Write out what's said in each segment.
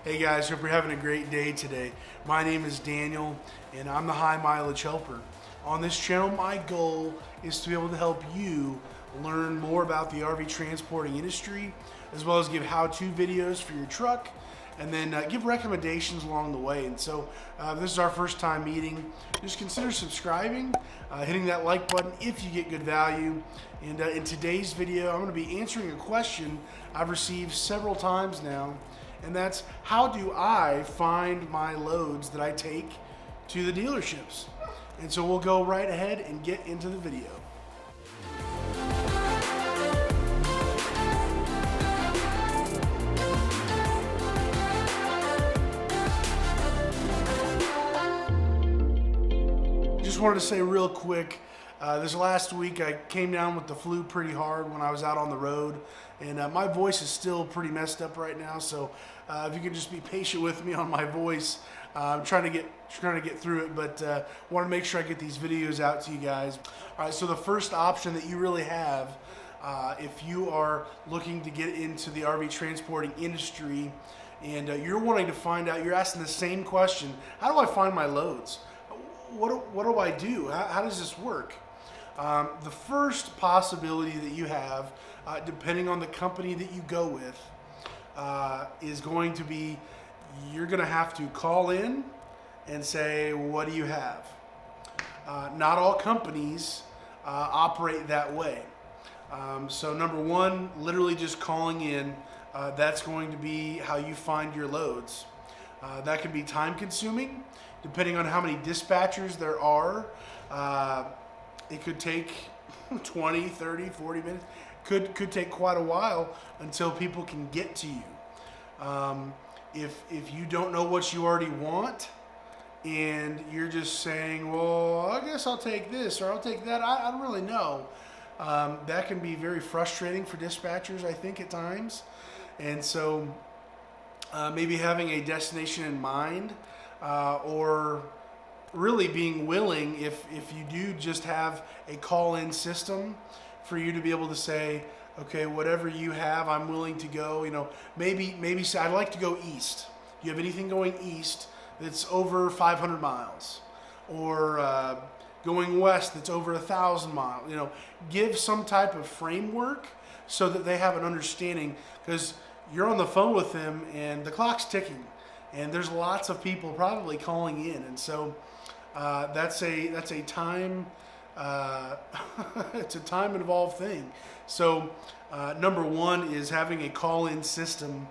Hey guys, hope you're having a great day today. My name is Daniel and I'm the High Mileage Helper. On this channel, my goal is to be able to help you learn more about the RV transporting industry, as well as give how-to videos for your truck, and then give recommendations along the way. And so this is our first time meeting. Just consider subscribing, hitting that like button if you get good value. And in today's video, I'm going to be answering a question I've received several times now, and that's, how do I find my loads that I take to the dealerships? And so we'll go right ahead and get into the video. Just wanted to say real quick, this last week I came down with the flu pretty hard when I was out on the road, and my voice is still pretty messed up right now, so if you could just be patient with me on my voice. I'm trying to get through it, but want to make sure I get these videos out to you guys. All right, so the first option that you really have, if you are looking to get into the RV transporting industry and you're wanting to find out, you're asking the same question: how do I find my loads? What do I do? How does this work? The first possibility that you have, depending on the company that you go with, is going to be, you're going to have to call in and say, what do you have? Not all companies operate that way. So number one, literally just calling in, that's going to be how you find your loads. That can be time consuming, depending on how many dispatchers there are. It could take 20, 30, 40 minutes. Could take quite a while until people can get to you. If you don't know what you already want and you're just saying, well, I guess I'll take this or I'll take that, I don't really know. That can be very frustrating for dispatchers, I think, at times. And so maybe having a destination in mind, or really being willing, if you do just have a call-in system, for you to be able to say, okay, whatever you have, I'm willing to go. You know, maybe say, I'd like to go east. Do you have anything going east that's over 500 miles? Or going west that's over 1,000 miles? You know, give some type of framework so that they have an understanding, because you're on the phone with them and the clock's ticking, and there's lots of people probably calling in, and so that's a time it's a time involved thing. So number one is having a call-in system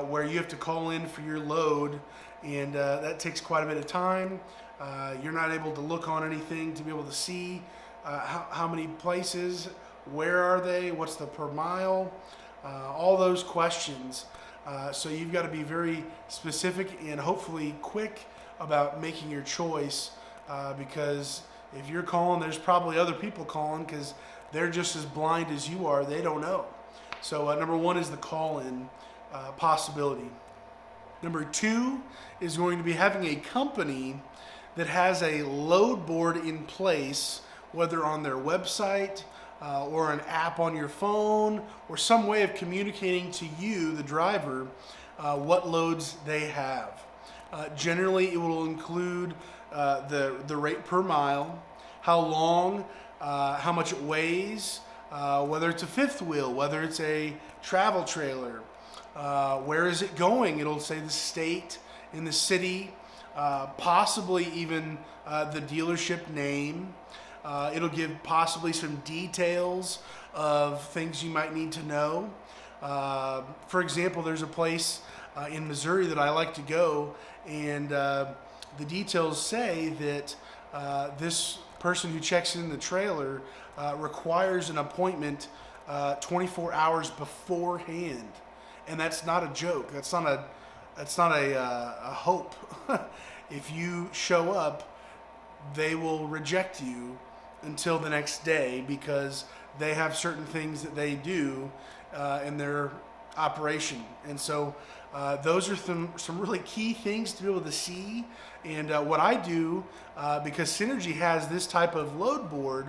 where you have to call in for your load, and that takes quite a bit of time. You're not able to look on anything to be able to see how many places, where are they, what's the per mile, all those questions. So you've got to be very specific and hopefully quick about making your choice, because if you're calling, there's probably other people calling because they're just as blind as you are. They don't know. So number one is the call-in possibility. Number two is going to be having a company that has a load board in place, whether on their website or an app on your phone, or some way of communicating to you, the driver, what loads they have. Generally, it will include the rate per mile, how long, how much it weighs, whether it's a fifth wheel, whether it's a travel trailer, where is it going? It'll say the state and the city, possibly even the dealership name. It'll give possibly some details of things you might need to know. For example, there's a place in Missouri that I like to go, and the details say that this person who checks in the trailer requires an appointment 24 hours beforehand, and that's not a joke. That's not a hope. If you show up, they will reject you until the next day, because they have certain things that they do in their operation. And so those are some really key things to be able to see. And what I do, because Synergy has this type of load board,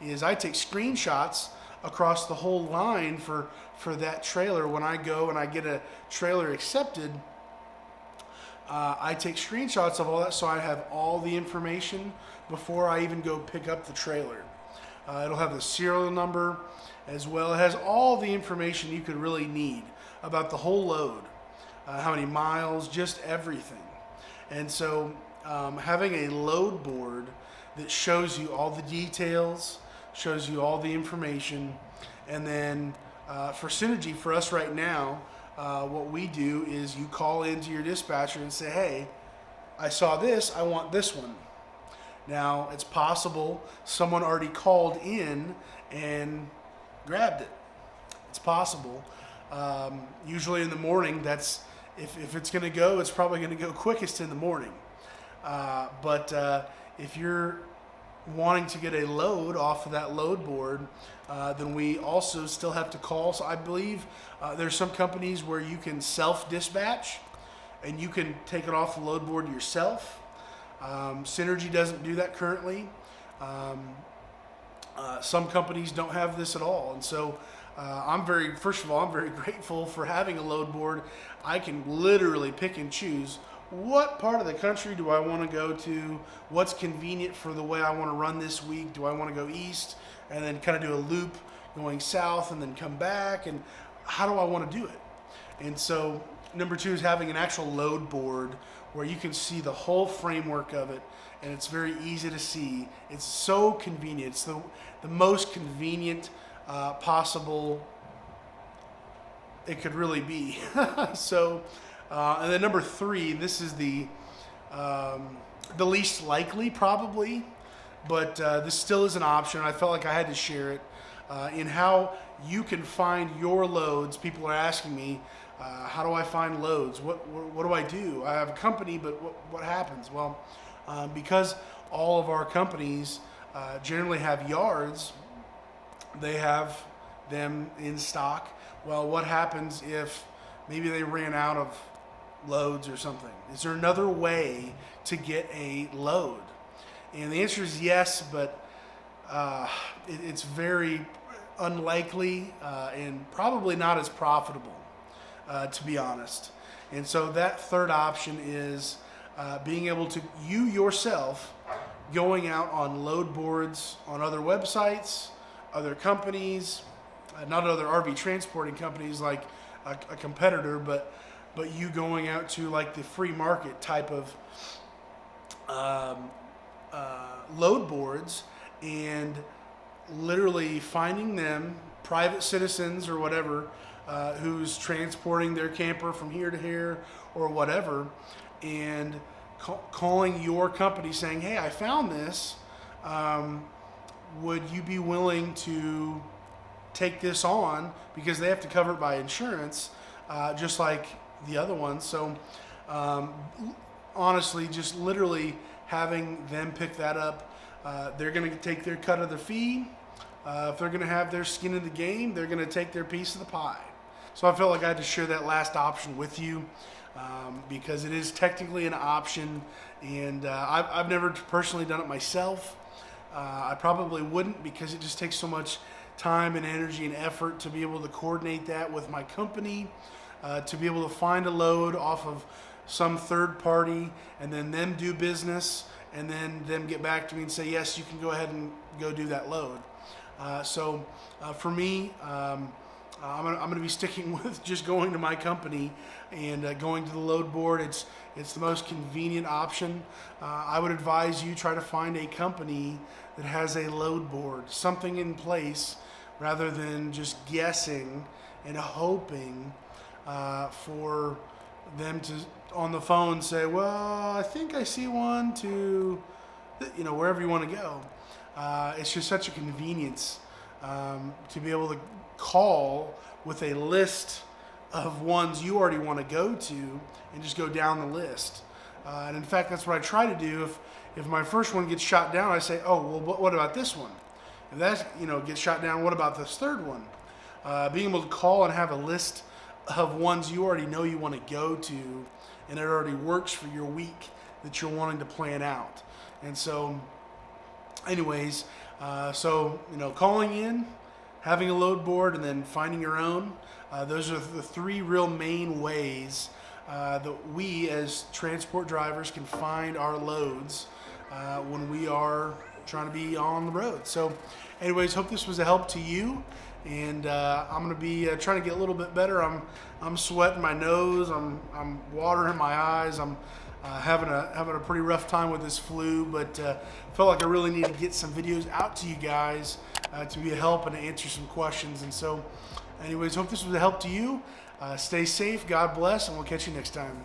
is I take screenshots across the whole line for that trailer. When I go and I get a trailer accepted, I take screenshots of all that so I have all the information before I even go pick up the trailer. It'll have the serial number as well. It has all the information you could really need about the whole load, how many miles, just everything. And so having a load board that shows you all the details, shows you all the information, and then for Synergy, for us right now, what we do is you call into your dispatcher and say, hey, I saw this, I want this one. Now, it's possible someone already called in and grabbed it. It's possible. Usually in the morning, that's if it's going to go, it's probably going to go quickest in the morning. But if you're wanting to get a load off of that load board, then we also still have to call. So I believe there's some companies where you can self-dispatch and you can take it off the load board yourself. Synergy doesn't do that currently. Some companies don't have this at all. And so first of all, I'm very grateful for having a load board. I can literally pick and choose what part of the country do I want to go to, what's convenient for the way I want to run this week. Do I want to go east and then kind of do a loop going south and then come back, and how do I want to do it? And so number two is having an actual load board where you can see the whole framework of it, and it's very easy to see. It's so convenient. It's the most convenient possible it could really be. So, and then number three, this is the least likely probably, but this still is an option. I felt like I had to share it in how you can find your loads. People are asking me, how do I find loads? What do I do? I have a company, but what happens? Well, because all of our companies generally have yards, they have them in stock. Well, what happens if maybe they ran out of loads or something? Is there another way to get a load? And the answer is yes, but it's very unlikely and probably not as profitable, to be honest. And so that third option is being able to, you yourself, going out on load boards on other websites, other companies, not other RV transporting companies like a competitor, but you going out to like the free market type of load boards and literally finding them, private citizens or whatever, who's transporting their camper from here to here or whatever, and calling your company saying, hey, I found this. Would you be willing to take this on? Because they have to cover it by insurance, just like the other ones. So honestly, just literally having them pick that up, they're going to take their cut of the fee. If they're going to have their skin in the game, they're going to take their piece of the pie. So I felt like I had to share that last option with you because it is technically an option, and I've never personally done it myself. I probably wouldn't, because it just takes so much time and energy and effort to be able to coordinate that with my company, to be able to find a load off of some third party and then them do business and then them get back to me and say, yes, you can go ahead and go do that load. So for me, I'm going to be sticking with just going to my company and going to the load board. It's the most convenient option. I would advise you try to find a company that has a load board, something in place, rather than just guessing and hoping for them to on the phone say, well, I think I see one to, wherever you want to go. It's just such a convenience to be able to call with a list of ones you already want to go to and just go down the list. And in fact, that's what I try to do. If my first one gets shot down, I say, oh, well, what about this one? If that gets shot down, what about this third one? Being able to call and have a list of ones you already know you want to go to, and it already works for your week that you're wanting to plan out. And so, anyways, calling in, having a load board, and then finding your own. Those are the three real main ways that we as transport drivers can find our loads when we are trying to be on the road. So anyways, hope this was a help to you, and I'm going to be trying to get a little bit better. I'm sweating my nose, I'm watering my eyes, I'm having a pretty rough time with this flu, but felt like I really need to get some videos out to you guys to be a help and to answer some questions. And so anyways, hope this was a help to you. Stay safe, God bless, and we'll catch you next time.